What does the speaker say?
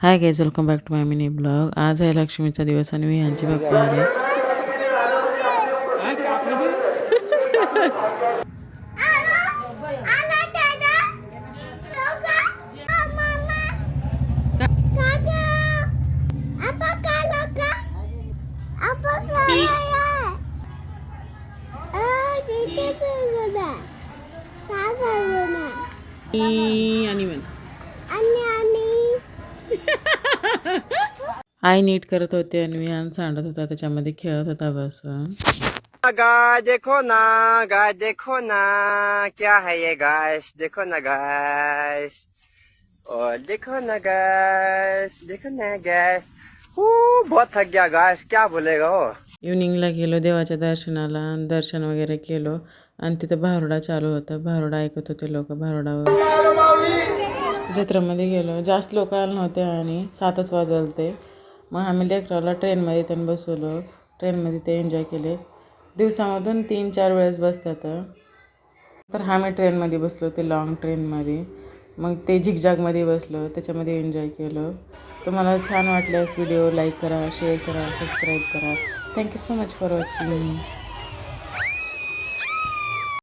High guys, welcome back to my mini blog. आज आहे लक्ष्मीचा दिवस आणि मी यांची पप्पा आले. आई नीट करत होते आणि मी हान सांडत होता, त्याच्यामध्ये खेळत होता बसून. गाय देखो ना, गाय देखो ना, क्या है ये गाइस, देखो ना गाइस, और देखो ना गाइस, देखो ना गाइस. बहुत थक गया गाइस, क्या बोलेगा हो. इव्हनिंगला गेलो देवाच्या दर्शनाला, दर्शन वगैरे केलो आणि तिथं भारुडा चालू होता. भारुडा ऐकत होते लोक. भारुडावर जत्रेमध्ये गेलो. जास्त लोक आले नव्हते आणि 7च वाजलते. मग आम्ही लेकराला ट्रेनमध्ये त्यांनी बसवलो. ट्रेनमध्ये ते एन्जॉय केले. दिवसामधून 3-4 वेळेस बसतात. तर आम्ही ट्रेनमध्ये बसलो, ते लॉंग ट्रेनमध्ये. मग ते झिगझॅगमध्ये बसलो, त्याच्यामध्ये एन्जॉय केलं. तुम्हाला छान वाटल्यास व्हिडिओ लाईक करा, शेअर करा, सबस्क्राईब करा. Thank you so much for watching.